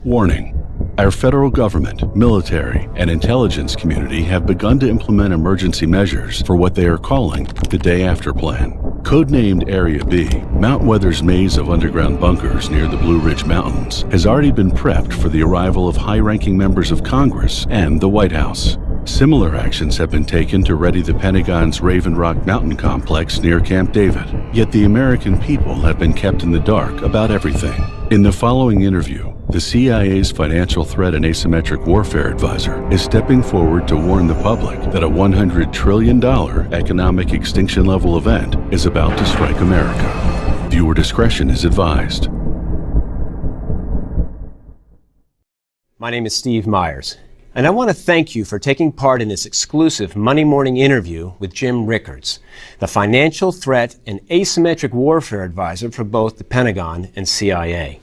Warning. Our federal government, military, and intelligence community have begun to implement emergency measures for what they are calling the Day After Plan. Codenamed Area B, Mount Weather's maze of underground bunkers near the Blue Ridge Mountains has already been prepped for the arrival of high-ranking members of Congress and the White House. Similar actions have been taken to ready the Pentagon's Raven Rock Mountain complex near Camp David. Yet the American people have been kept in the dark about everything. In the following interview, the CIA's Financial Threat and Asymmetric Warfare Advisor is stepping forward to warn the public that a $100 trillion economic extinction level event is about to strike America. Viewer discretion is advised. My name is Steve Myers, and I want to thank you for taking part in this exclusive Monday morning interview with Jim Rickards, the Financial Threat and Asymmetric Warfare Advisor for both the Pentagon and CIA.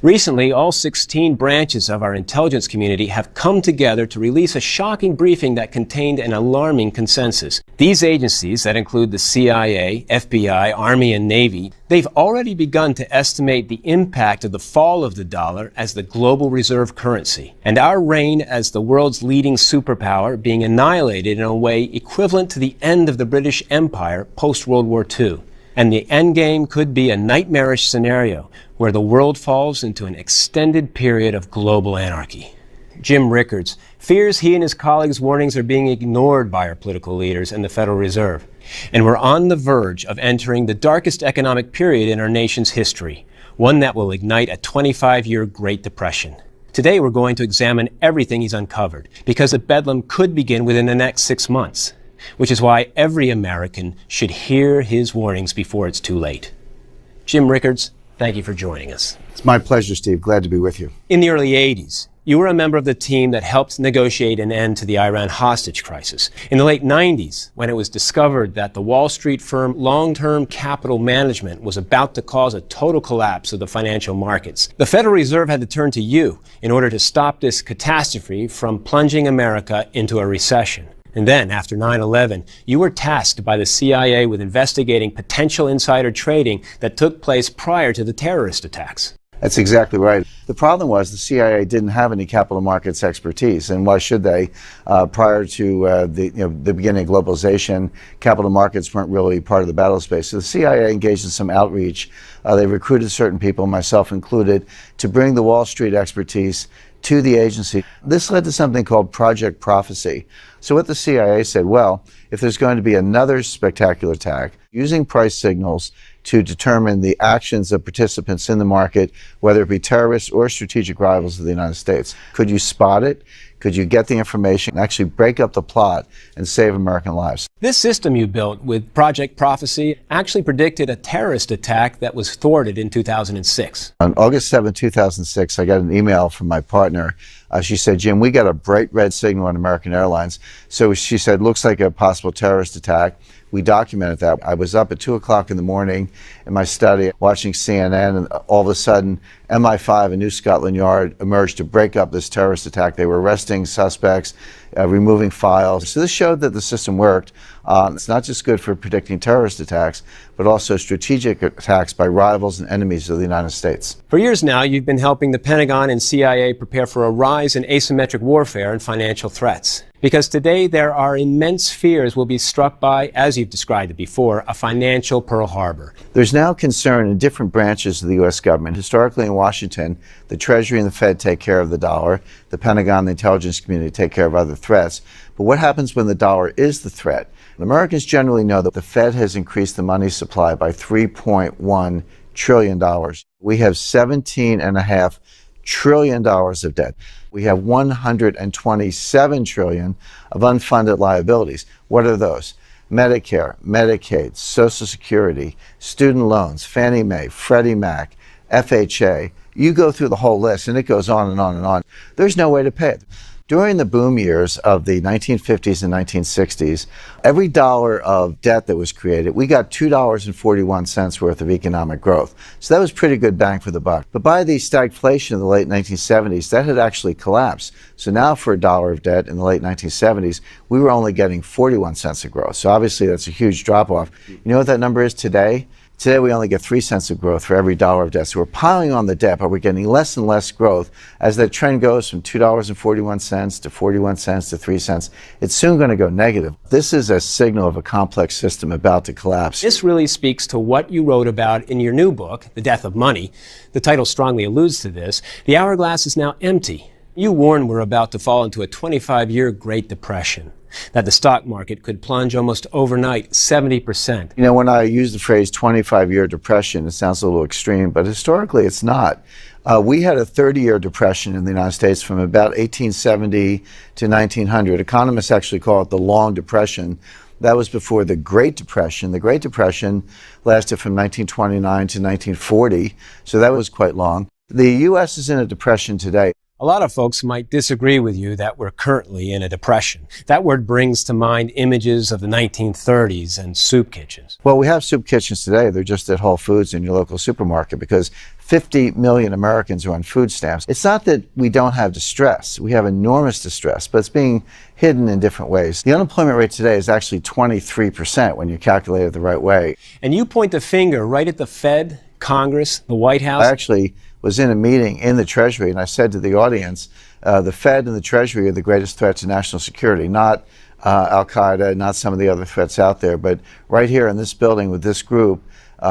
Recently, all 16 branches of our intelligence community have come together to release a shocking briefing that contained an alarming consensus. These agencies, that include the CIA, FBI, Army, and Navy, they've already begun to estimate the impact of the fall of the dollar as the global reserve currency, and our reign as the world's leading superpower being annihilated in a way equivalent to the end of the British Empire post-World War II. And the endgame could be a nightmarish scenario where the world falls into an extended period of global anarchy. Jim Rickards fears he and his colleagues' warnings are being ignored by our political leaders and the Federal Reserve, and we're on the verge of entering the darkest economic period in our nation's history, one that will ignite a 25-year Great Depression. Today we're going to examine everything he's uncovered, because the bedlam could begin within the next 6 months. Which is why every American should hear his warnings before it's too late. Jim Rickards, thank you for joining us. It's my pleasure, Steve. Glad to be with you. In the early 80s, you were a member of the team that helped negotiate an end to the Iran hostage crisis. In the late 90s, when it was discovered that the Wall Street firm Long-Term Capital Management was about to cause a total collapse of the financial markets, the Federal Reserve had to turn to you in order to stop this catastrophe from plunging America into a recession. And then, after 9/11, you were tasked by the CIA with investigating potential insider trading that took place prior to the terrorist attacks. That's exactly right. The problem was the CIA didn't have any capital markets expertise, and why should they? Prior to the beginning of globalization, capital markets weren't really part of the battle space. So the CIA engaged in some outreach. They recruited certain people, myself included, to bring the Wall Street expertise to the agency. This led to something called Project Prophecy. So what the CIA said, well, if there's going to be another spectacular attack, using price signals to determine the actions of participants in the market, whether it be terrorists or strategic rivals of the United States, could you spot it? Could you get the information and actually break up the plot and save American lives? This system you built with Project Prophecy actually predicted a terrorist attack that was thwarted in 2006. On August 7, 2006, I got an email from my partner. She said, Jim, we got a bright red signal on American Airlines. So she said, looks like a possible terrorist attack. We documented that. I was up at 2 o'clock in the morning in my study watching CNN, and all of a sudden MI5 and New Scotland Yard emerged to break up this terrorist attack. They were arresting suspects, removing files. So this showed that the system worked. It's not just good for predicting terrorist attacks, but also strategic attacks by rivals and enemies of the United States. For years now, you've been helping the Pentagon and CIA prepare for a rise in asymmetric warfare and financial threats. Because today there are immense fears we'll be struck by, as you've described it before, a financial Pearl Harbor. There's now concern in different branches of the U.S. government. Historically in Washington, the Treasury and the Fed take care of the dollar. The Pentagon and the intelligence community take care of other threats. But what happens when the dollar is the threat? Americans generally know that the Fed has increased the money supply by $3.1 trillion. We have $17.5 trillion of debt. We have $127 trillion of unfunded liabilities. What are those? Medicare, Medicaid, Social Security, student loans, Fannie Mae, Freddie Mac, FHA. You go through the whole list and it goes on and on and on. There's no way to pay it. During the boom years of the 1950s and 1960s, every dollar of debt that was created, we got $2.41 worth of economic growth. So that was pretty good bang for the buck. But by the stagflation of the late 1970s, that had actually collapsed. So now for a dollar of debt in the late 1970s, we were only getting 41 cents of growth. So obviously that's a huge drop off. You know what that number is today? Today we only get 3 cents of growth for every dollar of debt. So we're piling on the debt, but we're getting less and less growth as that trend goes from $2.41 to 41 cents to 3 cents. It's soon going to go negative. This is a signal of a complex system about to collapse. This really speaks to what you wrote about in your new book, The Death of Money. The title strongly alludes to this. The hourglass is now empty. You warn we're about to fall into a 25-year Great Depression, that the stock market could plunge almost overnight 70%. You know, when I use the phrase 25-year depression, it sounds a little extreme, but historically it's not. We had a 30-year depression in the United States from about 1870 to 1900. Economists actually call it the Long Depression. That was before the Great Depression. The Great Depression lasted from 1929 to 1940, so that was quite long. The U.S. is in a depression today. A lot of folks might disagree with you that we're currently in a depression. That word brings to mind images of the 1930s and soup kitchens. Well, we have soup kitchens today. They're just at Whole Foods in your local supermarket because 50 million Americans are on food stamps. It's not that we don't have distress. We have enormous distress, but it's being hidden in different ways. The unemployment rate today is actually 23% when you calculate it the right way. And you point the finger right at the Fed, Congress, the White House. I actually was in a meeting in the Treasury, and I said to the audience, the Fed and the Treasury are the greatest threat to national security, not Al-Qaeda, not some of the other threats out there, but right here in this building with this group,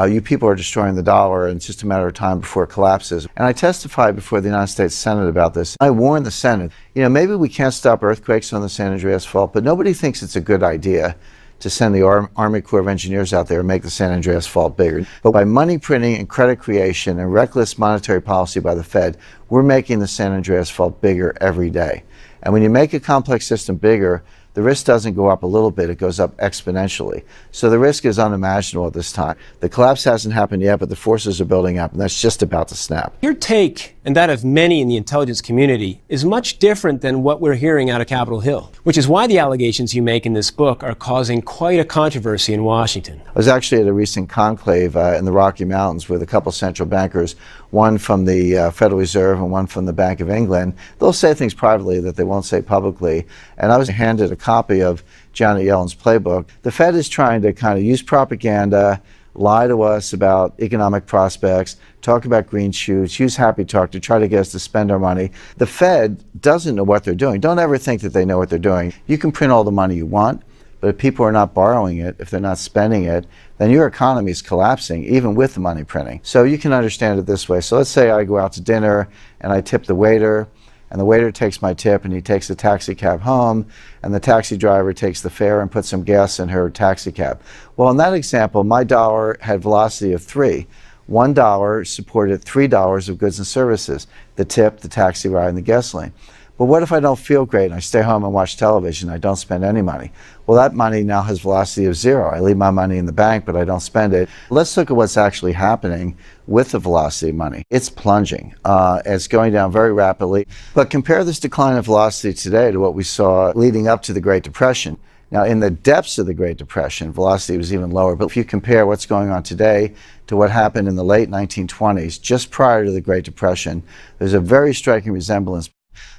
you people are destroying the dollar, and it's just a matter of time before it collapses. And I testified before the United States Senate about this. I warned the Senate, you know, maybe we can't stop earthquakes on the San Andreas Fault, but nobody thinks it's a good idea to send the Army Corps of Engineers out there and make the San Andreas Fault bigger. But by money printing and credit creation and reckless monetary policy by the Fed, we're making the San Andreas Fault bigger every day. And when you make a complex system bigger, the risk doesn't go up a little bit, it goes up exponentially. So the risk is unimaginable at this time. The collapse hasn't happened yet, but the forces are building up, and that's just about to snap. Your take, and that of many in the intelligence community, is much different than what we're hearing out of Capitol Hill, which is why the allegations you make in this book are causing quite a controversy in Washington. I was actually at a recent conclave in the Rocky Mountains with a couple central bankers, one from the Federal Reserve and one from the Bank of England. They'll say things privately that they won't say publicly, and I was handed a copy of Janet Yellen's playbook. The Fed is trying to kind of use propaganda, lie to us about economic prospects, talk about green shoots, use happy talk to try to get us to spend our money. The Fed doesn't know what they're doing. Don't ever think that they know what they're doing. You can print all the money you want, but if people are not borrowing it, if they're not spending it, then your economy is collapsing, even with the money printing. So you can understand it this way. So let's say I go out to dinner and I tip the waiter, and the waiter takes my tip and he takes the taxi cab home, and the taxi driver takes the fare and puts some gas in her taxi cab. Well, in that example, my dollar had velocity of 3. $1 supported $3 of goods and services, the tip, the taxi ride, and the gasoline. But what if I don't feel great and I stay home and watch television, I don't spend any money? Well, that money now has velocity of 0. I leave my money in the bank, but I don't spend it. Let's look at what's actually happening with the velocity of money. It's plunging. It's going down very rapidly. But compare this decline of velocity today to what we saw leading up to the Great Depression. Now, in the depths of the Great Depression, velocity was even lower. But if you compare what's going on today to what happened in the late 1920s, just prior to the Great Depression, there's a very striking resemblance.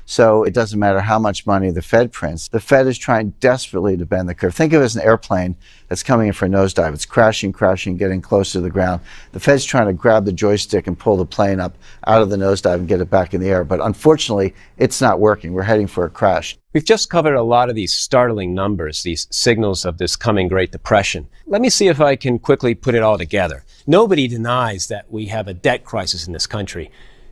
So it doesn't matter how much money the Fed prints. The Fed is trying desperately to bend the curve. Think of it as an airplane that's coming in for a nosedive. It's crashing, getting close to the ground. The Fed's trying to grab the joystick and pull the plane up out of the nosedive and get it back in the air. But unfortunately, it's not working. We're heading for a crash. We've just covered a lot of these startling numbers, these signals of this coming Great Depression. Let me see if I can quickly put it all together. Nobody denies that we have a debt crisis in this country.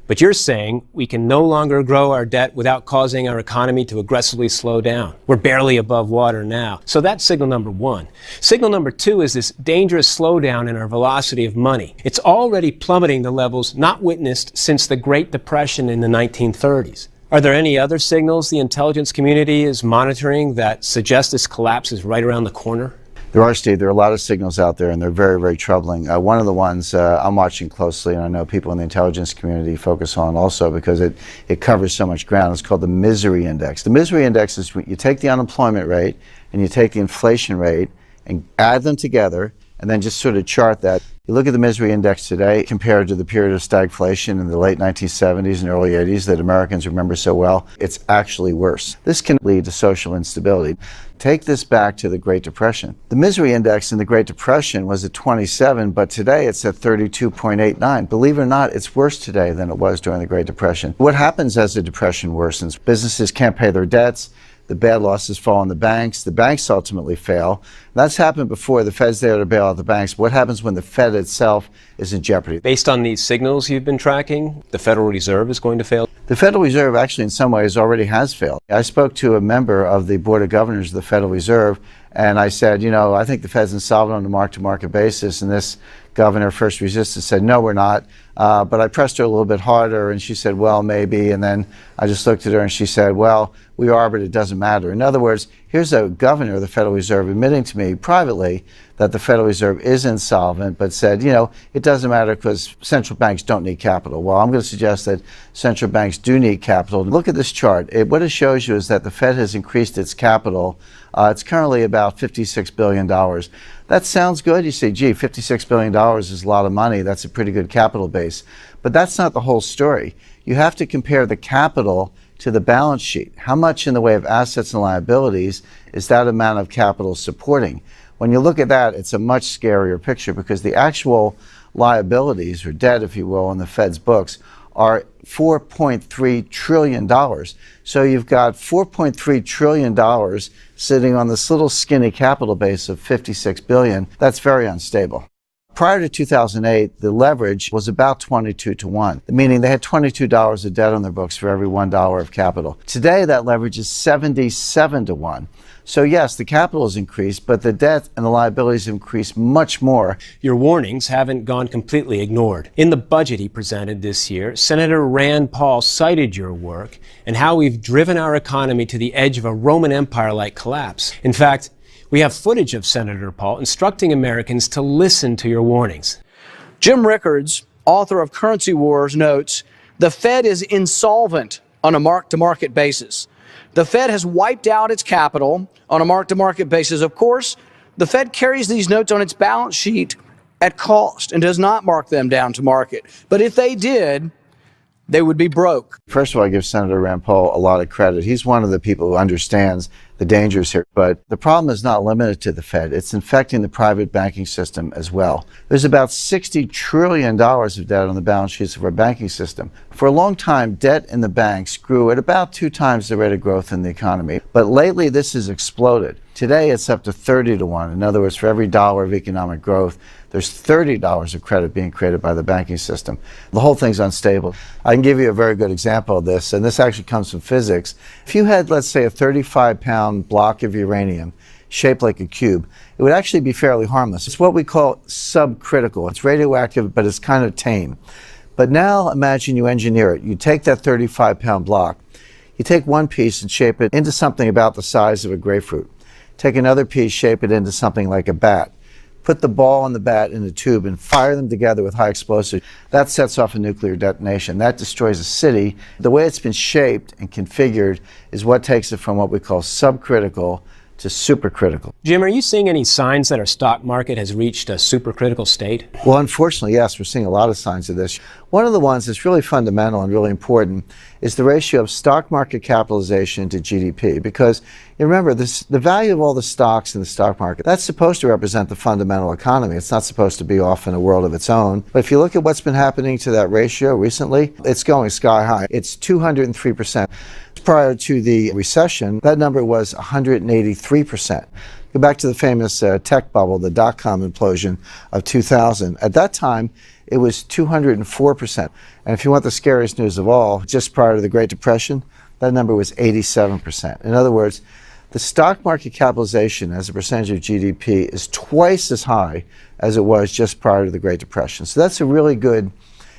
But you're saying we can no longer grow our debt without causing our economy to aggressively slow down. We're barely above water now. So that's signal number one. Signal number two is this dangerous slowdown in our velocity of money. It's already plummeting to levels not witnessed since the Great Depression in the 1930s. Are there any other signals the intelligence community is monitoring that suggest this collapse is right around the corner? There are, Steve. There are a lot of signals out there, and they're very, very troubling. One of the ones I'm watching closely, and I know people in the intelligence community focus on also because it covers so much ground, is called the misery index. The misery index is when you take the unemployment rate and you take the inflation rate and add them together and then just sort of chart that. You look at the misery index today compared to the period of stagflation in the late 1970s and early 80s that Americans remember so well, it's actually worse. This can lead to social instability. Take this back to the Great Depression. The misery index in the Great Depression was at 27, but today it's at 32.89. Believe it or not, it's worse today than it was during the Great Depression. What happens as the depression worsens? Businesses can't pay their debts. The bad losses fall on the banks ultimately fail. That's happened before. The Fed's there to bail out the banks. What happens when the Fed itself is in jeopardy? Based on these signals you've been tracking, the Federal Reserve is going to fail? The Federal Reserve actually in some ways already has failed. I spoke to a member of the Board of Governors of the Federal Reserve, and I said, I think the Fed's insolvent on a mark-to-market basis, and this governor, first resisted, said, no, we're not. But I pressed her a little bit harder, and she said, well, maybe. And then I just looked at her, and she said, well, we are, but it doesn't matter. In other words, here's a governor of the Federal Reserve admitting to me privately that the Federal Reserve is insolvent, but said, it doesn't matter because central banks don't need capital. Well, I'm going to suggest that central banks do need capital. Look at this chart. What it shows you is that the Fed has increased its capital. It's currently about $56 billion. That sounds good. You say, gee, $56 billion is a lot of money. That's a pretty good capital base. But that's not the whole story. You have to compare the capital to the balance sheet. How much in the way of assets and liabilities is that amount of capital supporting? When you look at that, it's a much scarier picture because the actual liabilities, or debt, if you will, in the Fed's books are $4.3 trillion. So you've got $4.3 trillion sitting on this little skinny capital base of $56 billion. That's very unstable. Prior to 2008, the leverage was about 22 to 1, meaning they had $22 of debt on their books for every $1 of capital. Today, that leverage is 77 to 1. So yes, the capital has increased, but the debt and the liabilities have increased much more. Your warnings haven't gone completely ignored. In the budget he presented this year, Senator Rand Paul cited your work and how we've driven our economy to the edge of a Roman Empire-like collapse. In fact, we have footage of Senator Paul instructing Americans to listen to your warnings. Jim Rickards, author of Currency Wars, notes, the Fed is insolvent on a mark-to-market basis. The Fed has wiped out its capital on a mark-to-market basis. Of course, the Fed carries these notes on its balance sheet at cost and does not mark them down to market. But if they did, they would be broke. First of all, I give Senator Rand Paul a lot of credit. He's one of the people who understands the dangers here. But the problem is not limited to the Fed. It's infecting the private banking system as well. There's about $60 trillion of debt on the balance sheets of our banking system. For a long time, debt in the banks grew at about 2 times the rate of growth in the economy. But lately, this has exploded. Today, it's up to 30 to 1. In other words, for every dollar of economic growth, there's $30 of credit being created by the banking system. The whole thing's unstable. I can give you a very good example of this, and this actually comes from physics. If you had, let's say, a 35-pound block of uranium shaped like a cube, it would actually be fairly harmless. It's what we call subcritical. It's radioactive, but it's kind of tame. But now imagine you engineer it. You take that 35-pound block, you take one piece and shape it into something about the size of a grapefruit. Take another piece, shape it into something like a bat. Put the ball and the bat in a tube and fire them together with high explosives. That sets off a nuclear detonation. That destroys a city. The way it's been shaped and configured is what takes it from what we call subcritical to supercritical. Jim, are you seeing any signs that our stock market has reached a supercritical state? Well, unfortunately, yes, we're seeing a lot of signs of this. One of the ones that's really fundamental and really important is the ratio of stock market capitalization to GDP. Because you remember, the value of all the stocks in the stock market, that's supposed to represent the fundamental economy. It's not supposed to be off in a world of its own. But if you look at what's been happening to that ratio recently, it's going sky high. It's 203%. Prior to the recession, that number was 183%. Go back to the famous tech bubble, the dot-com implosion of 2000. At that time, it was 204%. And if you want the scariest news of all, just prior to the Great Depression, that number was 87%. In other words, the stock market capitalization as a percentage of GDP is twice as high as it was just prior to the Great Depression. So that's a really good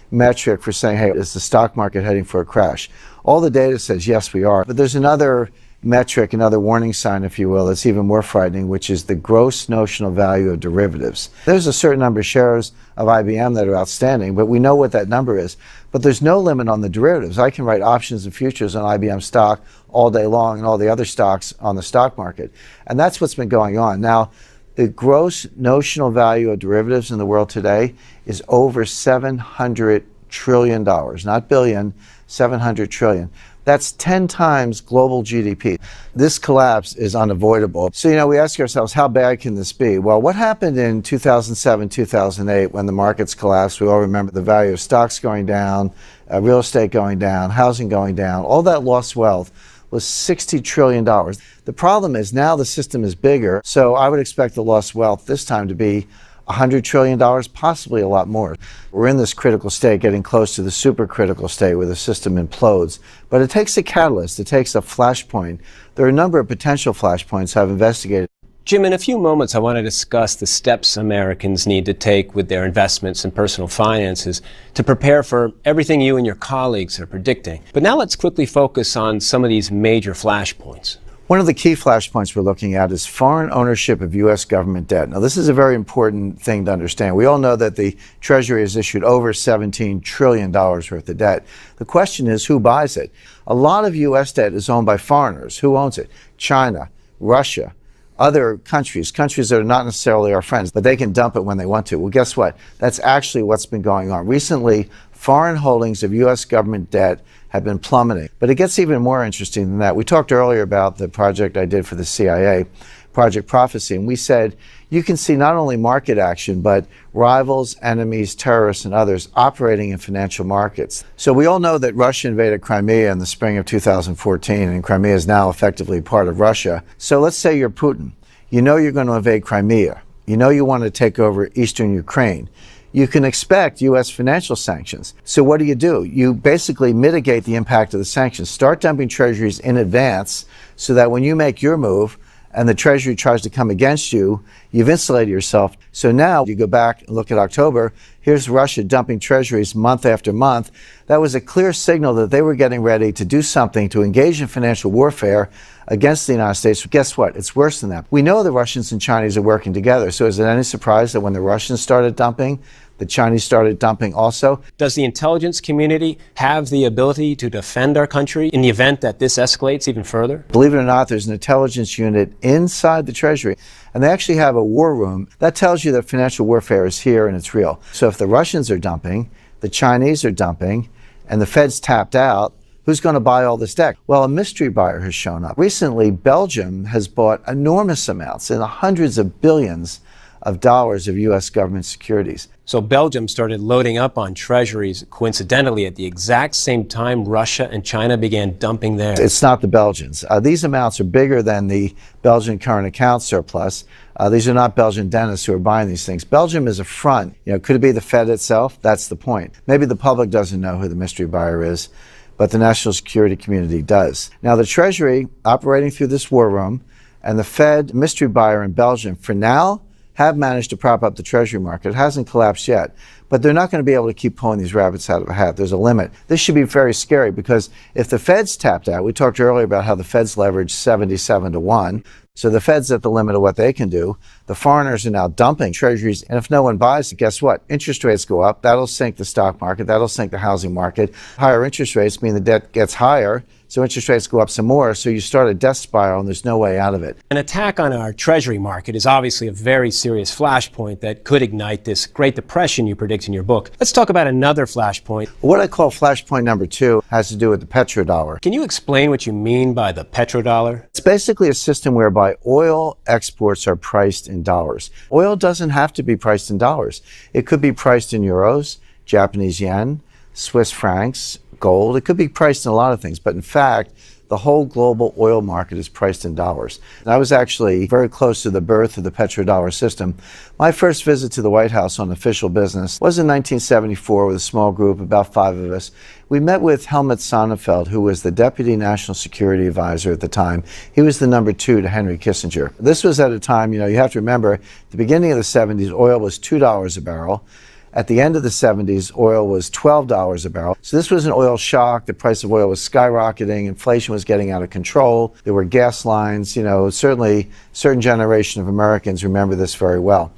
metric for saying, hey, is the stock market heading for a crash? All the data says, yes, we are. But there's another metric, another warning sign, if you will, that's even more frightening, which is the gross notional value of derivatives. There's a certain number of shares of IBM that are outstanding, but we know what that number is. But there's no limit on the derivatives. I can write options and futures on IBM stock all day long and all the other stocks on the stock market. And that's what's been going on. Now, The gross notional value of derivatives in the world today is over $700 trillion, not billion, 700 trillion. That's 10 times global GDP. This collapse is unavoidable. So, we ask ourselves, how bad can this be? Well, what happened in 2007, 2008 when the markets collapsed? We all remember the value of stocks going down, real estate going down, housing going down. All that lost wealth was $60 trillion. The problem is now the system is bigger, so I would expect the lost wealth this time to be $100 trillion, possibly a lot more. We're in this critical state, getting close to the supercritical state where the system implodes. But it takes a catalyst, it takes a flashpoint. There are a number of potential flashpoints I've investigated. Jim, in a few moments, I want to discuss the steps Americans need to take with their investments and personal finances to prepare for everything you and your colleagues are predicting. But now let's quickly focus on some of these major flashpoints. One of the key flashpoints we're looking at is foreign ownership of U.S. government debt. Now, this is a very important thing to understand. We all know that the Treasury has issued over $17 trillion worth of debt. The question is, who buys it? A lot of U.S. debt is owned by foreigners. Who owns it? China, Russia, other countries that are not necessarily our friends, but they can dump it when they want to. Well, guess what? That's actually what's been going on. Recently, foreign holdings of U.S. government debt have been plummeting. But it gets even more interesting than that. We talked earlier about the project I did for the CIA, Project Prophecy, and we said you can see not only market action, but rivals, enemies, terrorists, and others operating in financial markets. So we all know that Russia invaded Crimea in the spring of 2014, and Crimea is now effectively part of Russia. So let's say you're Putin. You know you're going to invade Crimea. You know you want to take over eastern Ukraine. You can expect U.S. financial sanctions. So what do? You basically mitigate the impact of the sanctions. Start dumping treasuries in advance so that when you make your move and the Treasury tries to come against you, you've insulated yourself. So now you go back and look at October. Here's Russia dumping treasuries month after month. That was a clear signal that they were getting ready to do something to engage in financial warfare against the United States. But guess what? It's worse than that. We know the Russians and Chinese are working together. So is it any surprise that when the Russians started dumping, the Chinese started dumping also? Does the intelligence community have the ability to defend our country in the event that this escalates even further? Believe it or not, there's an intelligence unit inside the Treasury, and they actually have a war room. That tells you that financial warfare is here and it's real. So if the Russians are dumping, the Chinese are dumping, and the Fed's tapped out, who's going to buy all this debt? Well, a mystery buyer has shown up. Recently, Belgium has bought enormous amounts, in the hundreds of billions of dollars of U.S. government securities. So Belgium started loading up on treasuries coincidentally at the exact same time Russia and China began dumping theirs. It's not the Belgians. These amounts are bigger than the Belgian current account surplus. These are not Belgian dentists who are buying these things. Belgium is a front. Could it be the Fed itself? That's the point. Maybe the public doesn't know who the mystery buyer is, but the national security community does. Now, the Treasury, operating through this war room, and the Fed mystery buyer in Belgium, for now, have managed to prop up the Treasury market. It hasn't collapsed yet, but they're not going to be able to keep pulling these rabbits out of a hat. There's a limit. This should be very scary because if the Fed's tapped out, we talked earlier about how the Fed's leveraged 77 to 1. So the Fed's at the limit of what they can do. The foreigners are now dumping treasuries, and if no one buys it, guess what? Interest rates go up. That'll sink the stock market. That'll sink the housing market. Higher interest rates mean the debt gets higher, so interest rates go up some more, so you start a death spiral, and there's no way out of it. An attack on our treasury market is obviously a very serious flashpoint that could ignite this Great Depression you predict in your book. Let's talk about another flashpoint. What I call flashpoint number 2 has to do with the petrodollar. Can you explain what you mean by the petrodollar? It's basically a system whereby oil exports are priced in dollars. Oil doesn't have to be priced in dollars. It could be priced in euros, Japanese yen, Swiss francs, gold. It could be priced in a lot of things, but in fact, the whole global oil market is priced in dollars. And I was actually very close to the birth of the petrodollar system. My first visit to the White House on official business was in 1974 with a small group, about 5 of us. We met with Helmut Sonnenfeld, who was the Deputy National Security Advisor at the time. He was the number 2 to Henry Kissinger. This was at a time, you have to remember, at the beginning of the 70s, oil was $2 a barrel. At the end of the 70s, oil was $12 a barrel. So this was an oil shock. The price of oil was skyrocketing. Inflation was getting out of control. There were gas lines. Certainly a certain generation of Americans remember this very well.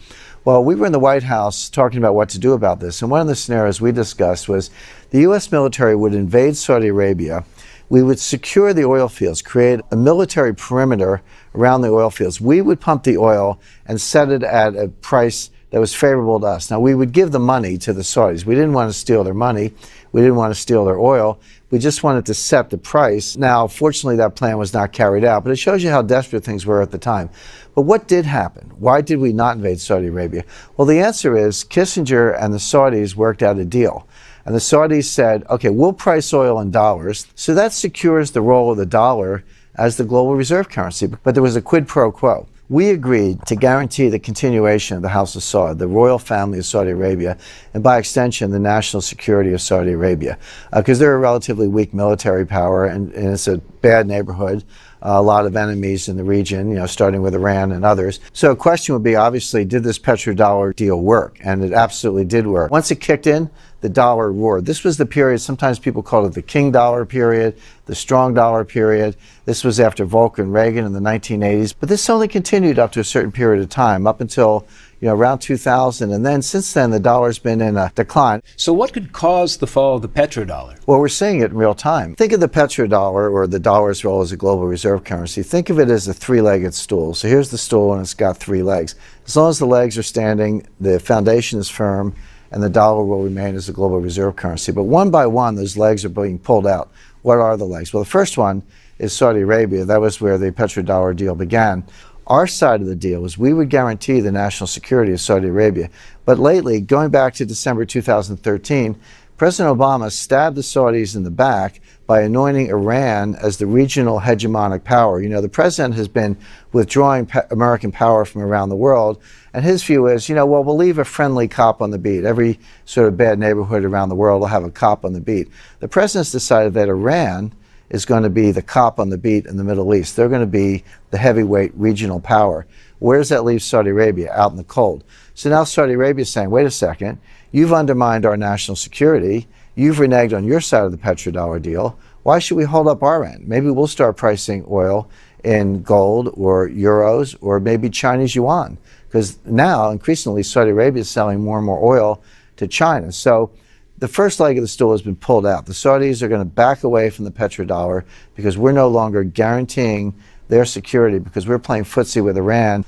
Well, we were in the White House talking about what to do about this. And one of the scenarios we discussed was the U.S. military would invade Saudi Arabia. We would secure the oil fields, create a military perimeter around the oil fields. We would pump the oil and set it at a price that was favorable to us. Now, we would give the money to the Saudis. We didn't want to steal their money. We didn't want to steal their oil. We just wanted to set the price. Now, fortunately, that plan was not carried out, but it shows you how desperate things were at the time. But what did happen? Why did we not invade Saudi Arabia? Well, the answer is Kissinger and the Saudis worked out a deal. And the Saudis said, okay, we'll price oil in dollars. So that secures the role of the dollar as the global reserve currency. But there was a quid pro quo. We agreed to guarantee the continuation of the House of Saud, the royal family of Saudi Arabia, and by extension, the national security of Saudi Arabia, because they're a relatively weak military power, and it's a bad neighborhood. A lot of enemies in the region, starting with Iran and others. So a question would be, obviously, did this petrodollar deal work? And it absolutely did work. Once it kicked in, the dollar roared. This was the period, sometimes people call it the king dollar period, the strong dollar period. This was after Volcker and Reagan in the 1980s. But this only continued up to a certain period of time, up until around 2000. And then since then, the dollar's been in a decline. So what could cause the fall of the petrodollar? Well, we're seeing it in real time. Think of the petrodollar, or the dollar's role as a global reserve currency. Think of it as a three-legged stool. So here's the stool, and it's got three legs. As long as the legs are standing, the foundation is firm, and the dollar will remain as a global reserve currency. But one by one, those legs are being pulled out. What are the legs? Well, the first one is Saudi Arabia. That was where the petrodollar deal began. Our side of the deal was we would guarantee the national security of Saudi Arabia. But lately, going back to December 2013, President Obama stabbed the Saudis in the back by anointing Iran as the regional hegemonic power. The president has been withdrawing American power from around the world, and his view is, we'll leave a friendly cop on the beat. Every sort of bad neighborhood around the world will have a cop on the beat. The president's decided that Iran is going to be the cop on the beat in the Middle East. They're going to be the heavyweight regional power. Where does that leave Saudi Arabia? Out in the cold. So now Saudi Arabia is saying, wait a second, you've undermined our national security. You've reneged on your side of the petrodollar deal. Why should we hold up our end? Maybe we'll start pricing oil in gold or euros or maybe Chinese yuan. Because now, increasingly, Saudi Arabia is selling more and more oil to China. So the first leg of the stool has been pulled out. The Saudis are going to back away from the petrodollar because we're no longer guaranteeing their security because we're playing footsie with Iran.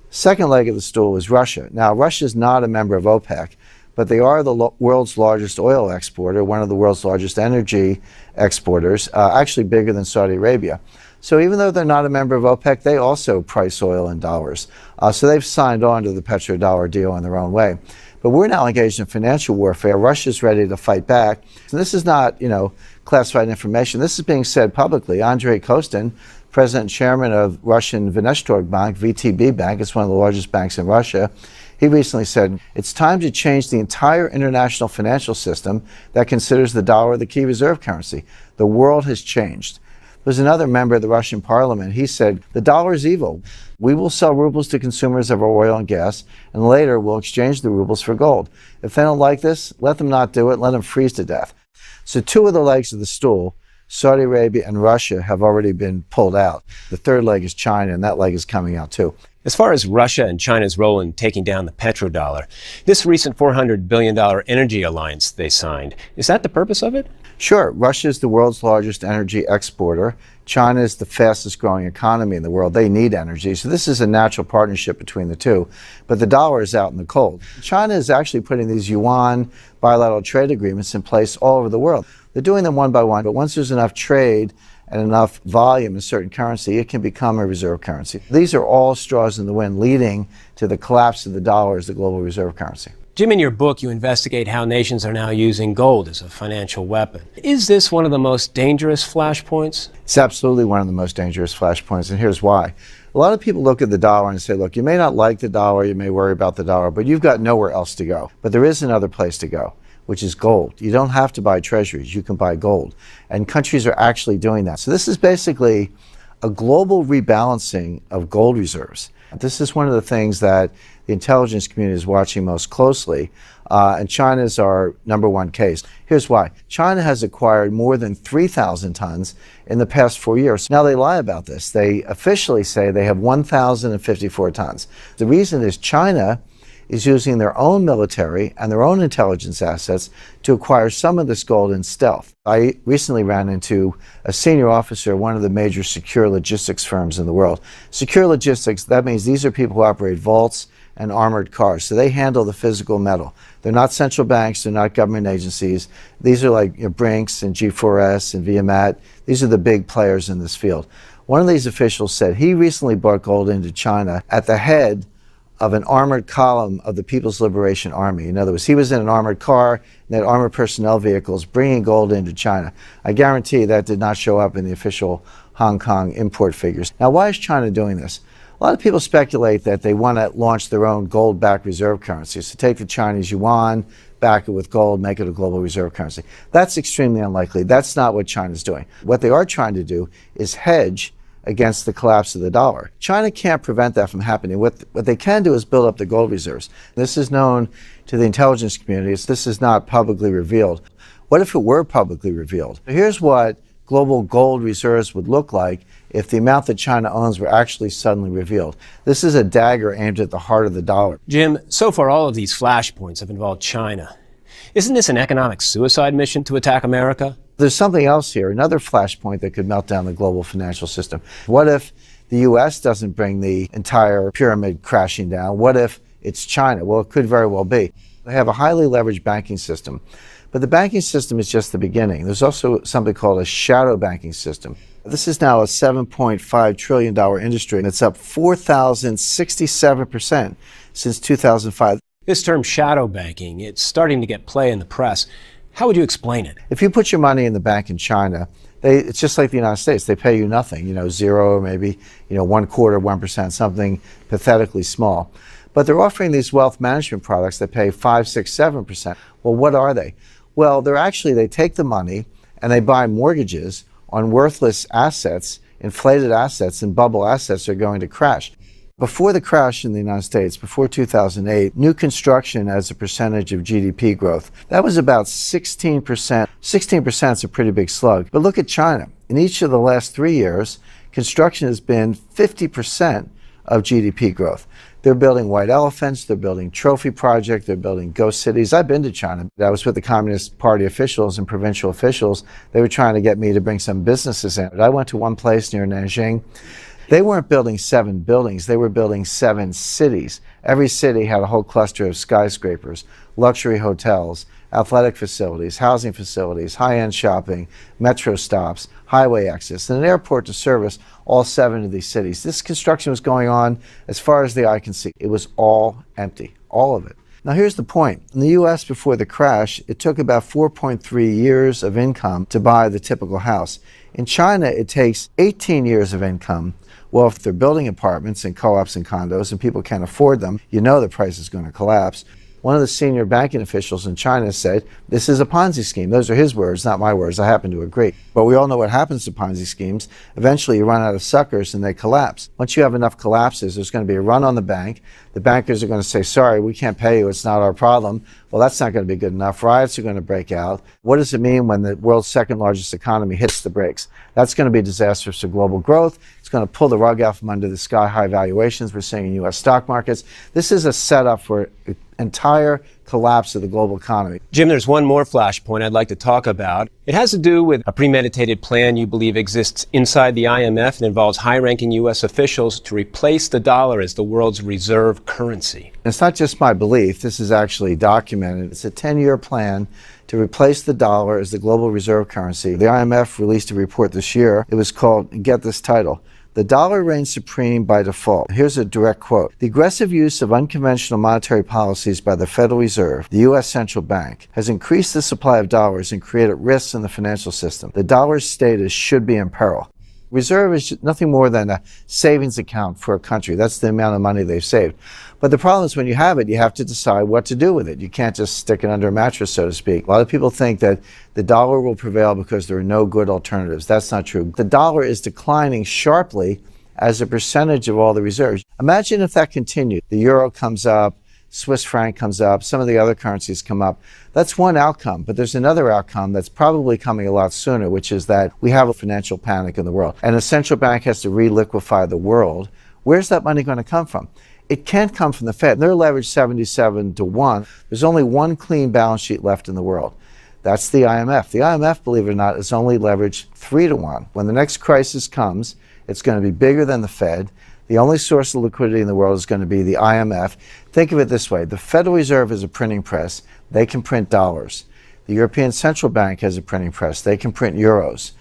Second leg of the stool is Russia. Now, Russia is not a member of OPEC, but they are the world's largest oil exporter, one of the world's largest energy exporters, actually bigger than Saudi Arabia. So even though they're not a member of OPEC, they also price oil in dollars. So they've signed on to the petrodollar deal in their own way. But we're now engaged in financial warfare. Russia's ready to fight back. And this is not, classified information. This is being said publicly. Andrei Kostin, president and chairman of Russian Vnestorg Bank, VTB Bank, it's one of the largest banks in Russia, he recently said, it's time to change the entire international financial system that considers the dollar the key reserve currency. The world has changed. There's another member of the Russian parliament. He said, the dollar is evil. We will sell rubles to consumers of our oil and gas, and later we'll exchange the rubles for gold. If they don't like this, let them not do it. Let them freeze to death. So two of the legs of the stool, Saudi Arabia and Russia, have already been pulled out. The third leg is China, and that leg is coming out too. As far as Russia and China's role in taking down the petrodollar, this recent $400 billion energy alliance they signed, is that the purpose of it? Sure. Russia is the world's largest energy exporter. China is the fastest growing economy in the world. They need energy. So this is a natural partnership between the two. But the dollar is out in the cold. China is actually putting these yuan bilateral trade agreements in place all over the world. They're doing them one by one. But once there's enough trade and enough volume in a certain currency, it can become a reserve currency. These are all straws in the wind leading to the collapse of the dollar as the global reserve currency. Jim, in your book, you investigate how nations are now using gold as a financial weapon. Is this one of the most dangerous flashpoints? It's absolutely one of the most dangerous flashpoints, and here's why. A lot of people look at the dollar and say, look, you may not like the dollar, you may worry about the dollar, but you've got nowhere else to go. But there is another place to go, which is gold. You don't have to buy treasuries, you can buy gold. And countries are actually doing that. So this is basically a global rebalancing of gold reserves. This is one of the things that the intelligence community is watching most closely, and China is our number one case. Here's why. China has acquired more than 3,000 tons in the past 4 years. Now they lie about this. They officially say they have 1,054 tons. The reason is China is using their own military and their own intelligence assets to acquire some of this gold in stealth. I recently ran into a senior officer of one of the major secure logistics firms in the world. Secure logistics, that means these are people who operate vaults and armored cars. So they handle the physical metal. They're not central banks, they're not government agencies. These are like Brinks and G4S and Viamat. These are the big players in this field. One of these officials said he recently brought gold into China at the head of an armored column of the People's Liberation Army. In other words, he was in an armored car and had armored personnel vehicles bringing gold into China. I guarantee that did not show up in the official Hong Kong import figures. Now, why is China doing this? A lot of people speculate that they want to launch their own gold-backed reserve currency. So take the Chinese yuan, back it with gold, make it a global reserve currency. That's extremely unlikely. That's not what China's doing. What they are trying to do is hedge against the collapse of the dollar. China can't prevent that from happening. What they can do is build up the gold reserves. This is known to the intelligence community. This is not publicly revealed. What if it were publicly revealed? Here's what global gold reserves would look like if the amount that China owns were actually suddenly revealed. This is a dagger aimed at the heart of the dollar. Jim, so far all of these flashpoints have involved China. Isn't this an economic suicide mission to attack America? There's something else here, another flashpoint that could melt down the global financial system. What if the U.S. doesn't bring the entire pyramid crashing down? What if it's China? Well, it could very well be. They have a highly leveraged banking system, but the banking system is just the beginning. There's also something called a shadow banking system. This is now a $7.5 trillion industry, and it's up 4,067% since 2005. This term shadow banking, it's starting to get play in the press. How would you explain it? If you put your money in the bank in China, it's just like the United States. They pay you nothing, zero or maybe, 1/4, 1%, something pathetically small. But they're offering these wealth management products that pay 5, 6, 7%. Well, what are they? Well, they take the money and they buy mortgages on worthless assets, inflated assets, and bubble assets are going to crash. Before the crash in the United States, before 2008, new construction as a percentage of GDP growth, that was about 16%. 16% is a pretty big slug. But look at China. In each of the last 3 years, construction has been 50% of GDP growth. They're building white elephants, they're building trophy projects, they're building ghost cities. I've been to China. I was with the Communist Party officials and provincial officials. They were trying to get me to bring some businesses in. I went to one place near Nanjing. They weren't building 7 buildings, they were building 7 cities. Every city had a whole cluster of skyscrapers, luxury hotels, athletic facilities, housing facilities, high-end shopping, metro stops, highway access, and an airport to service all 7 of these cities. This construction was going on as far as the eye can see. It was all empty, all of it. Now here's the point. In the U.S. before the crash, it took about 4.3 years of income to buy the typical house. In China, it takes 18 years of income. Well, if they're building apartments and co-ops and condos and people can't afford them, the price is going to collapse. One of the senior banking officials in China said, this is a Ponzi scheme. Those are his words, not my words. I happen to agree. But we all know what happens to Ponzi schemes. Eventually, you run out of suckers and they collapse. Once you have enough collapses, there's going to be a run on the bank. The bankers are going to say, sorry, we can't pay you. It's not our problem. Well, that's not going to be good enough. Riots are going to break out. What does it mean when the world's second largest economy hits the brakes? That's going to be disastrous for global growth. It's going to pull the rug out from under the sky-high valuations we're seeing in U.S. stock markets. This is a setup for entire collapse of the global economy. Jim, there's one more flashpoint I'd like to talk about. It has to do with a premeditated plan you believe exists inside the IMF and involves high-ranking U.S. officials to replace the dollar as the world's reserve currency. It's not just my belief. This is actually documented. It's a 10-year plan to replace the dollar as the global reserve currency. The IMF released a report this year. It was called, get this title, "The Dollar Reigns Supreme by Default." Here's a direct quote. "The aggressive use of unconventional monetary policies by the Federal Reserve, the U.S. Central Bank, has increased the supply of dollars and created risks in the financial system. The dollar's status should be in peril." Reserve is nothing more than a savings account for a country. That's the amount of money they've saved. But the problem is when you have it, you have to decide what to do with it. You can't just stick it under a mattress, so to speak. A lot of people think that the dollar will prevail because there are no good alternatives. That's not true. The dollar is declining sharply as a percentage of all the reserves. Imagine if that continued. The euro comes up, Swiss franc comes up, some of the other currencies come up. That's one outcome, but there's another outcome that's probably coming a lot sooner, which is that we have a financial panic in the world, and a central bank has to re-liquefy the world. Where's that money going to come from? It can't come from the Fed. They're leveraged 77 to 1. There's only one clean balance sheet left in the world. That's the IMF. The IMF, believe it or not, is only leveraged 3 to 1. When the next crisis comes, it's going to be bigger than the Fed. The only source of liquidity in the world is going to be the IMF. Think of it this way. The Federal Reserve is a printing press. They can print dollars. The European Central Bank has a printing press. They can print euros.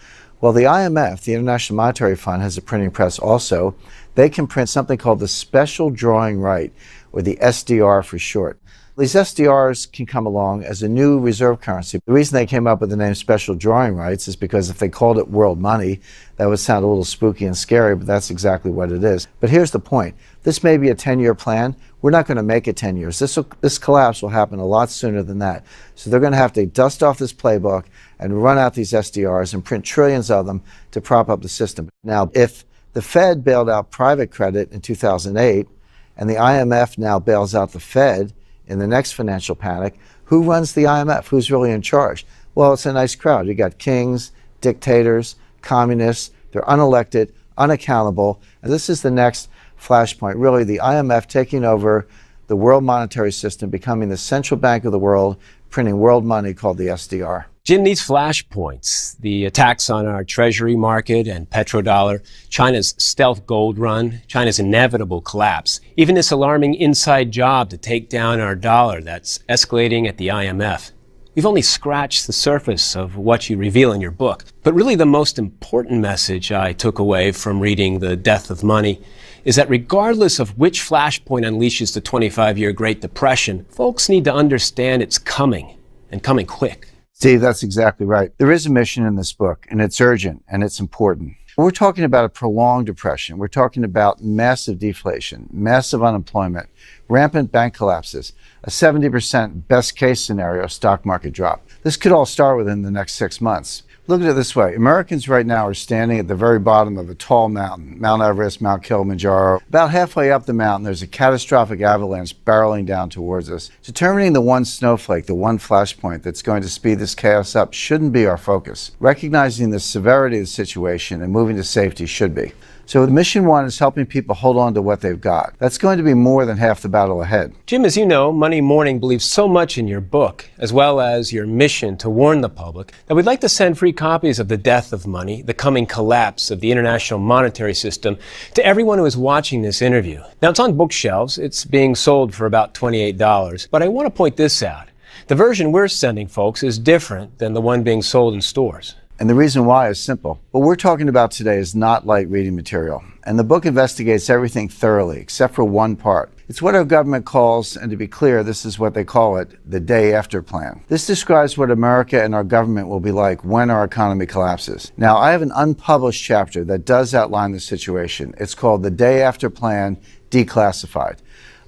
Well, the IMF, the International Monetary Fund, has a printing press also. They can print something called the special drawing right, or the SDR for short. These SDRs can come along as a new reserve currency. The reason they came up with the name special drawing rights is because if they called it world money, that would sound a little spooky and scary, but that's exactly what it is. But here's the point. This may be a 10-year plan. We're not going to make it 10 years. This collapse will happen a lot sooner than that. So they're going to have to dust off this playbook and run out these SDRs and print trillions of them to prop up the system. Now, if the Fed bailed out private credit in 2008, and the IMF now bails out the Fed in the next financial panic, who runs the IMF? Who's really in charge? Well, it's a nice crowd. You got kings, dictators, communists. They're unelected, unaccountable. And this is the next flashpoint. Really, the IMF taking over the world monetary system, becoming the central bank of the world, printing world money called the SDR. Jim, these flashpoints, the attacks on our treasury market and petrodollar, China's stealth gold run, China's inevitable collapse, even this alarming inside job to take down our dollar that's escalating at the IMF. We've only scratched the surface of what you reveal in your book. But really the most important message I took away from reading The Death of Money is that regardless of which flashpoint unleashes the 25-year Great Depression, folks need to understand it's coming, and coming quick. Steve, that's exactly right. There is a mission in this book, and it's urgent, and it's important. We're talking about a prolonged depression. We're talking about massive deflation, massive unemployment, rampant bank collapses, a 70% best case scenario stock market drop. This could all start within the next 6 months. Look at it this way. Americans right now are standing at the very bottom of a tall mountain, Mount Everest, Mount Kilimanjaro. About halfway up the mountain, there's a catastrophic avalanche barreling down towards us. Determining the one snowflake, the one flashpoint that's going to speed this chaos up shouldn't be our focus. Recognizing the severity of the situation and moving to safety should be. So mission one is helping people hold on to what they've got. That's going to be more than half the battle ahead. Jim, as you know, Money Morning believes so much in your book, as well as your mission to warn the public, that we'd like to send free copies of The Death of Money, the coming collapse of the international monetary system, to everyone who is watching this interview. Now, it's on bookshelves. It's being sold for about $28. But I want to point this out. The version we're sending folks is different than the one being sold in stores. And the reason why is simple. What we're talking about today is not light reading material. And the book investigates everything thoroughly, except for one part. It's what our government calls, and to be clear, this is what they call it, the day after plan. This describes what America and our government will be like when our economy collapses. Now, I have an unpublished chapter that does outline the situation. It's called The Day After Plan, Declassified.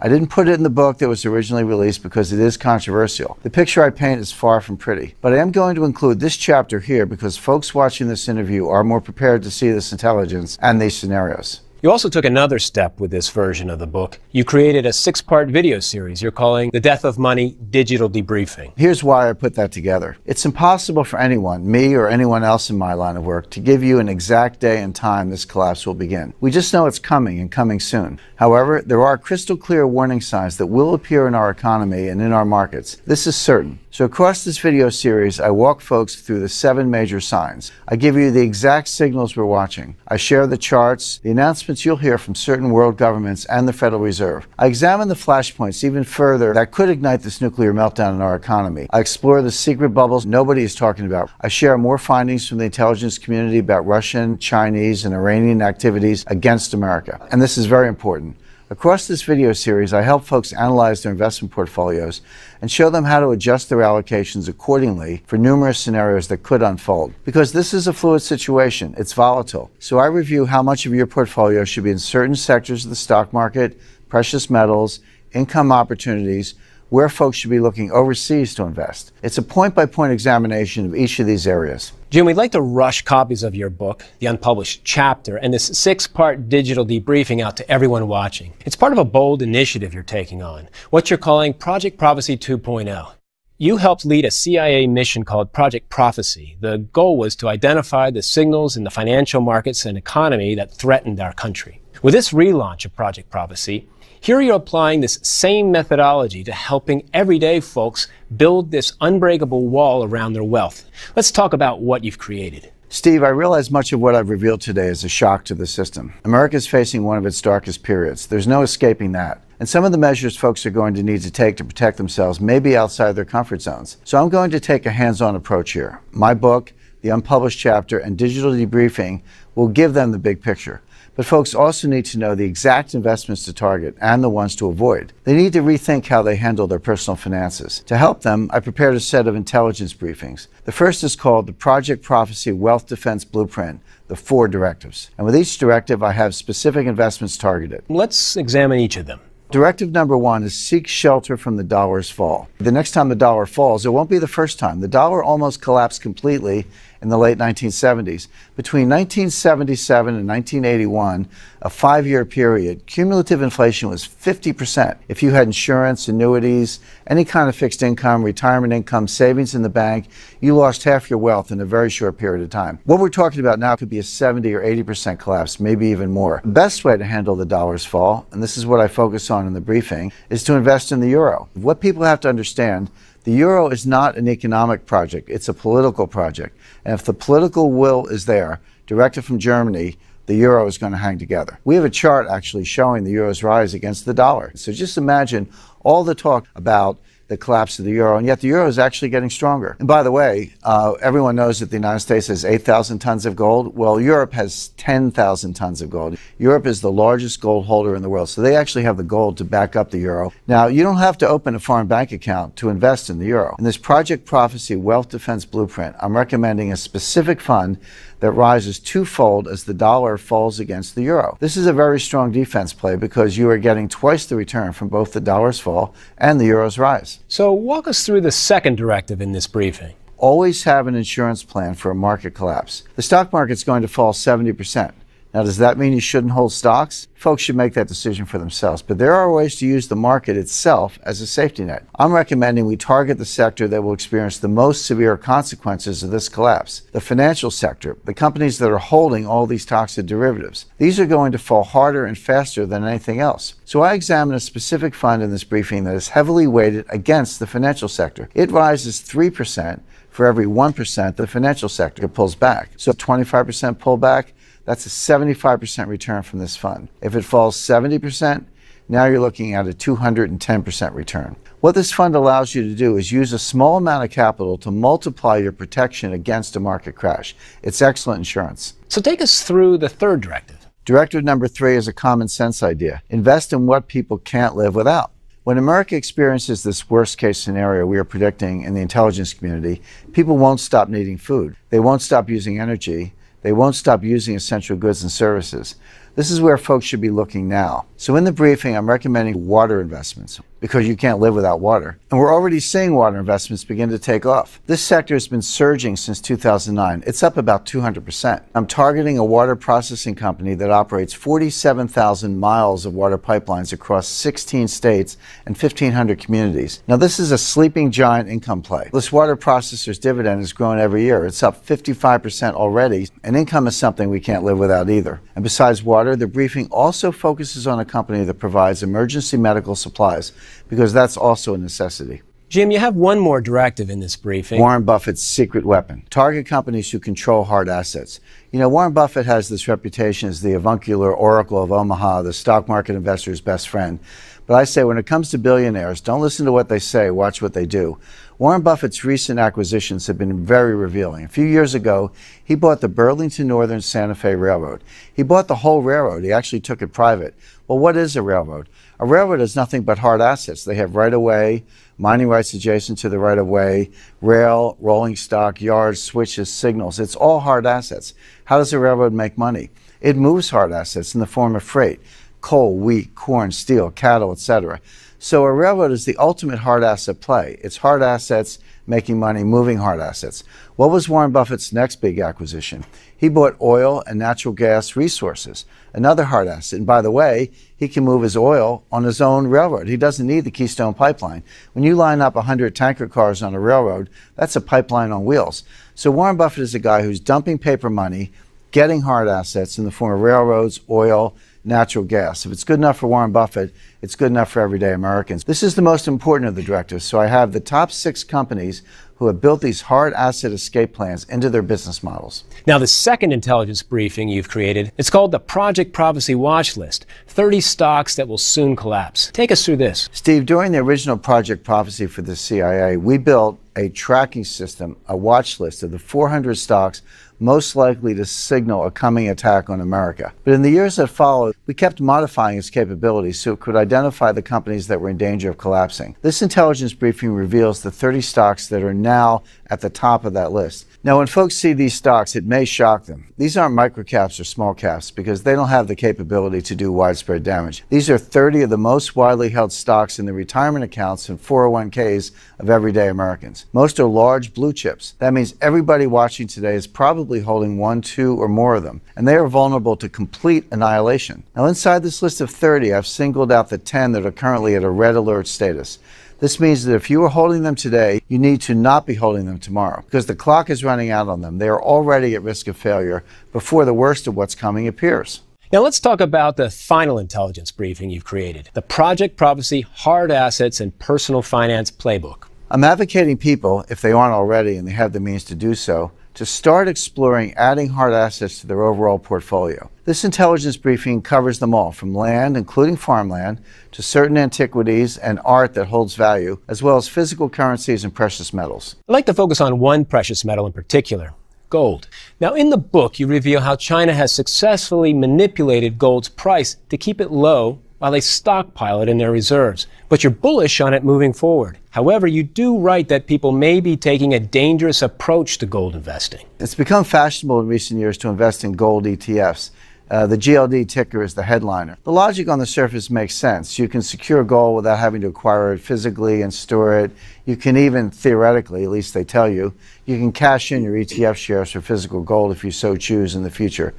I didn't put it in the book that was originally released because it is controversial. The picture I paint is far from pretty. But I am going to include this chapter here because folks watching this interview are more prepared to see this intelligence and these scenarios. You also took another step with this version of the book. You created a 6-part video series you're calling The Death of Money Digital Debriefing. Here's why I put that together. It's impossible for anyone, me or anyone else in my line of work, to give you an exact day and time this collapse will begin. We just know it's coming and coming soon. However, there are crystal clear warning signs that will appear in our economy and in our markets. This is certain. So across this video series, I walk folks through the 7 major signs. I give you the exact signals we're watching. I share the charts, the announcements you'll hear from certain world governments and the Federal Reserve. I examine the flashpoints even further that could ignite this nuclear meltdown in our economy. I explore the secret bubbles nobody is talking about. I share more findings from the intelligence community about Russian, Chinese, and Iranian activities against America. And this is very important. Across this video series, I help folks analyze their investment portfolios and show them how to adjust their allocations accordingly for numerous scenarios that could unfold. Because this is a fluid situation, it's volatile. So I review how much of your portfolio should be in certain sectors of the stock market, precious metals, income opportunities, where folks should be looking overseas to invest. It's a point-by-point examination of each of these areas. Jim, we'd like to rush copies of your book, the unpublished chapter, and this 6-part digital debriefing out to everyone watching. It's part of a bold initiative you're taking on, what you're calling Project Prophecy 2.0. You helped lead a CIA mission called Project Prophecy. The goal was to identify the signals in the financial markets and economy that threatened our country. With this relaunch of Project Prophecy, Here you're applying this same methodology to helping everyday folks build this unbreakable wall around their wealth. Let's talk about what you've created. Steve, I realize much of what I've revealed today is a shock to the system. America is facing one of its darkest periods. There's no escaping that. And some of the measures folks are going to need to take to protect themselves may be outside their comfort zones. So I'm going to take a hands-on approach here. My book, the unpublished chapter, and digital debriefing will give them the big picture. But folks also need to know the exact investments to target and the ones to avoid. They need to rethink how they handle their personal finances. To help them, I prepared a set of intelligence briefings. The first is called the Project Prophecy Wealth Defense Blueprint, the 4 directives. And with each directive, I have specific investments targeted. Let's examine each of them. Directive number 1 is seek shelter from the dollar's fall. The next time the dollar falls, it won't be the first time. The dollar almost collapsed completely in the late 1970s. Between 1977 and 1981, a 5-year period, cumulative inflation was 50%. If you had insurance, annuities, any kind of fixed income, retirement income, savings in the bank, you lost half your wealth in a very short period of time. What we're talking about now could be a 70 or 80% collapse, maybe even more. The best way to handle the dollar's fall, and this is what I focus on in the briefing, is to invest in the euro. What people have to understand, the euro is not an economic project, it's a political project. And if the political will is there, directed from Germany, the euro is going to hang together. We have a chart actually showing the euro's rise against the dollar. So just imagine all the talk about the collapse of the euro, and yet the euro is actually getting stronger. And by the way, everyone knows that the United States has 8,000 tons of gold. Well, Europe has 10,000 tons of gold. Europe is the largest gold holder in the world, so they actually have the gold to back up the euro. Now, you don't have to open a foreign bank account to invest in the euro. In this Project Prophecy Wealth Defense Blueprint, I'm recommending a specific fund that rises twofold as the dollar falls against the euro. This is a very strong defense play because you are getting twice the return from both the dollar's fall and the euro's rise. So walk us through the second directive in this briefing. Always have an insurance plan for a market collapse. The stock market's going to fall 70%. Now, does that mean you shouldn't hold stocks? Folks should make that decision for themselves, but there are ways to use the market itself as a safety net. I'm recommending we target the sector that will experience the most severe consequences of this collapse. The financial sector, the companies that are holding all these toxic derivatives. These are going to fall harder and faster than anything else. So I examine a specific fund in this briefing that is heavily weighted against the financial sector. It rises 3% for every 1% the financial sector pulls back. So 25% pullback, that's a 75% return from this fund. If it falls 70%, now you're looking at a 210% return. What this fund allows you to do is use a small amount of capital to multiply your protection against a market crash. It's excellent insurance. So take us through the third directive. Directive number 3 is a common sense idea. Invest in what people can't live without. When America experiences this worst case scenario we are predicting in the intelligence community, people won't stop needing food. They won't stop using energy. They won't stop using essential goods and services. This is where folks should be looking now. So in the briefing, I'm recommending water investments because you can't live without water. And we're already seeing water investments begin to take off. This sector has been surging since 2009. It's up about 200%. I'm targeting a water processing company that operates 47,000 miles of water pipelines across 16 states and 1,500 communities. Now, this is a sleeping giant income play. This water processor's dividend has grown every year. It's up 55% already, and income is something we can't live without either. And besides water, the briefing also focuses on a company that provides emergency medical supplies, because that's also a necessity. Jim, you have one more directive in this briefing. Warren Buffett's secret weapon. Target companies who control hard assets. You know, Warren Buffett has this reputation as the avuncular oracle of Omaha, the stock market investor's best friend. But I say when it comes to billionaires, don't listen to what they say, watch what they do. Warren Buffett's recent acquisitions have been very revealing. A few years ago, he bought the Burlington Northern Santa Fe Railroad. He bought the whole railroad. He actually took it private. Well, what is a railroad? A railroad is nothing but hard assets. They have right-of-way, mining rights adjacent to the right-of-way, rail, rolling stock, yards, switches, signals. It's all hard assets. How does a railroad make money? It moves hard assets in the form of freight. Coal, wheat, corn, steel, cattle, etc. So a railroad is the ultimate hard asset play. It's hard assets making money, moving hard assets. What was Warren Buffett's next big acquisition? He bought oil and natural gas resources, another hard asset. And by the way, he can move his oil on his own railroad. He doesn't need the Keystone Pipeline. When you line up 100 tanker cars on a railroad, that's a pipeline on wheels. So Warren Buffett is a guy who's dumping paper money, getting hard assets in the form of railroads, oil, natural gas. If it's good enough for Warren Buffett, it's good enough for everyday Americans. This is the most important of the directives, so I have the top 6 companies who have built these hard asset escape plans into their business models. Now, the second intelligence briefing you've created, it's called the Project Prophecy Watch List, 30 stocks that will soon collapse. Take us through this. Steve, during the original Project Prophecy for the CIA, we built a tracking system, a watch list of the 400 stocks most likely to signal a coming attack on America. But in the years that followed, we kept modifying its capabilities so it could identify the companies that were in danger of collapsing. This intelligence briefing reveals the 30 stocks that are now at the top of that list. Now, when folks see these stocks, it may shock them. These aren't microcaps or small caps because they don't have the capability to do widespread damage. These are 30 of the most widely held stocks in the retirement accounts and 401ks of everyday Americans. Most are large blue chips. That means everybody watching today is probably holding 1, 2, or more of them, and they are vulnerable to complete annihilation. Now, inside this list of 30, I've singled out the 10 that are currently at a red alert status. This means that if you are holding them today, you need to not be holding them tomorrow because the clock is running out on them. They are already at risk of failure before the worst of what's coming appears. Now let's talk about the final intelligence briefing you've created, the Project Prophecy Hard Assets and Personal Finance Playbook. I'm advocating people, if they aren't already and they have the means to do so, to start exploring adding hard assets to their overall portfolio. This intelligence briefing covers them all, from land, including farmland, to certain antiquities and art that holds value, as well as physical currencies and precious metals. I'd like to focus on one precious metal in particular, gold. Now, in the book, you reveal how China has successfully manipulated gold's price to keep it low while they stockpile it in their reserves. But you're bullish on it moving forward. However, you do write that people may be taking a dangerous approach to gold investing. It's become fashionable in recent years to invest in gold ETFs. The GLD ticker is the headliner. The logic on the surface makes sense. You can secure gold without having to acquire it physically and store it. You can even, theoretically, at least they tell you, you can cash in your ETF shares for physical gold if you so choose in the future.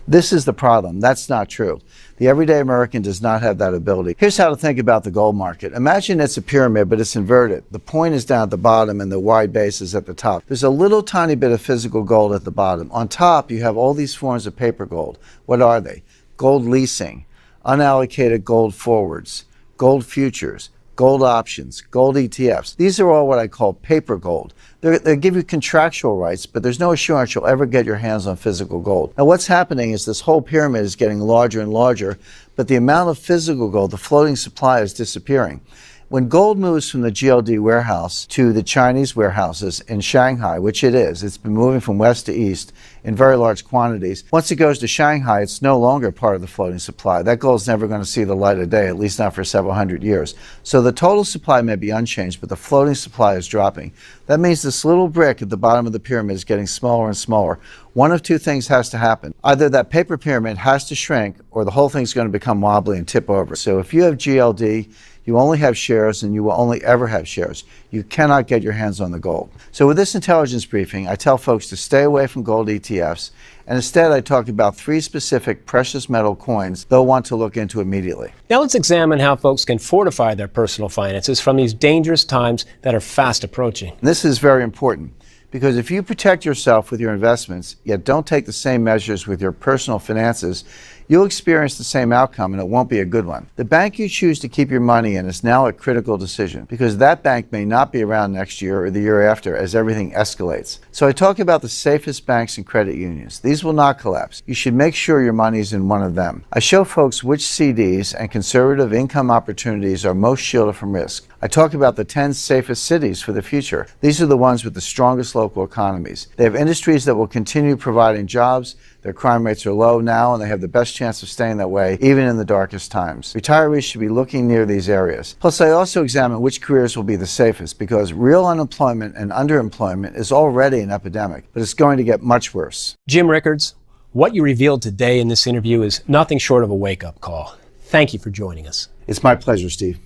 This is the problem. That's not true. The everyday American does not have that ability. Here's how to think about the gold market. Imagine it's a pyramid, but it's inverted. The point is down at the bottom and the wide base is at the top. There's a little tiny bit of physical gold at the bottom. On top, you have all these forms of paper gold. What are they? Gold leasing, unallocated gold forwards, gold futures, gold options, gold ETFs. These are all what I call paper gold. They give you contractual rights, but there's no assurance you'll ever get your hands on physical gold. Now, what's happening is this whole pyramid is getting larger and larger, but the amount of physical gold, the floating supply, is disappearing. When gold moves from the GLD warehouse to the Chinese warehouses in Shanghai, which it is, it's been moving from west to east in very large quantities. Once it goes to Shanghai, it's no longer part of the floating supply. That gold's never going to see the light of day, at least not for several hundred years. So the total supply may be unchanged, but the floating supply is dropping. That means this little brick at the bottom of the pyramid is getting smaller and smaller. One of two things has to happen. Either that paper pyramid has to shrink, or the whole thing's going to become wobbly and tip over. So if you have GLD, you only have shares and you will only ever have shares. You cannot get your hands on the gold. So with this intelligence briefing, I tell folks to stay away from gold ETFs, and instead I talk about 3 specific precious metal coins they'll want to look into immediately. Now let's examine how folks can fortify their personal finances from these dangerous times that are fast approaching. This is very important, because if you protect yourself with your investments, yet don't take the same measures with your personal finances, you'll experience the same outcome, and it won't be a good one. The bank you choose to keep your money in is now a critical decision, because that bank may not be around next year or the year after as everything escalates. So I talk about the safest banks and credit unions. These will not collapse. You should make sure your money's in one of them. I show folks which CDs and conservative income opportunities are most shielded from risk. I talk about the 10 safest cities for the future. These are the ones with the strongest local economies. They have industries that will continue providing jobs. Their crime rates are low now, and they have the best chance of staying that way, even in the darkest times. Retirees should be looking near these areas. Plus, I also examine which careers will be the safest, because real unemployment and underemployment is already an epidemic, but it's going to get much worse. Jim Rickards, what you revealed today in this interview is nothing short of a wake-up call. Thank you for joining us. It's my pleasure, Steve.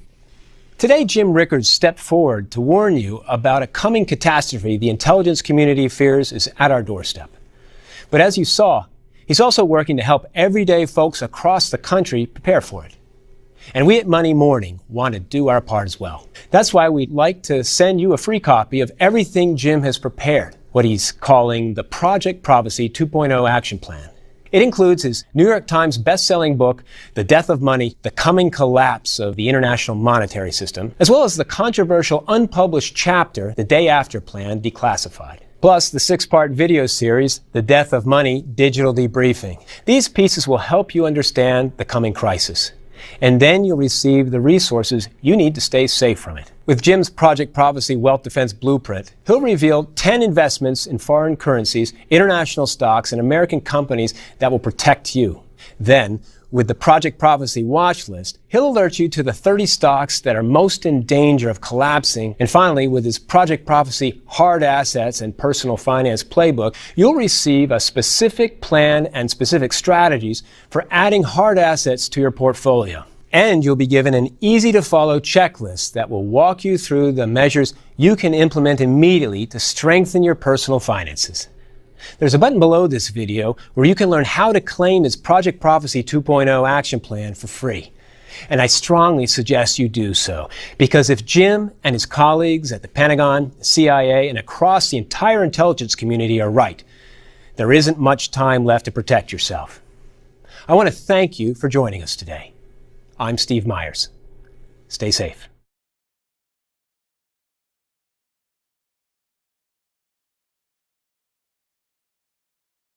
Today, Jim Rickards stepped forward to warn you about a coming catastrophe the intelligence community fears is at our doorstep. But as you saw, he's also working to help everyday folks across the country prepare for it. And we at Money Morning want to do our part as well. That's why we'd like to send you a free copy of everything Jim has prepared, what he's calling the Project Prophecy 2.0 Action Plan. It includes his New York Times best-selling book, The Death of Money, The Coming Collapse of the International Monetary System, as well as the controversial unpublished chapter, The Day After Plan, Declassified. Plus, the 6-part video series, The Death of Money, Digital Debriefing. These pieces will help you understand the coming crisis. And then you'll receive the resources you need to stay safe from it. With Jim's Project Prophecy Wealth Defense Blueprint, he'll reveal 10 investments in foreign currencies, international stocks, and American companies that will protect you. Then, with the Project Prophecy watch list, he'll alert you to the 30 stocks that are most in danger of collapsing. And finally, with his Project Prophecy Hard Assets and Personal Finance Playbook, you'll receive a specific plan and specific strategies for adding hard assets to your portfolio. And you'll be given an easy-to-follow checklist that will walk you through the measures you can implement immediately to strengthen your personal finances. There's a button below this video where you can learn how to claim his Project Prophecy 2.0 action plan for free. And I strongly suggest you do so, because if Jim and his colleagues at the Pentagon, CIA, and across the entire intelligence community are right, there isn't much time left to protect yourself. I want to thank you for joining us today. I'm Steve Myers. Stay safe.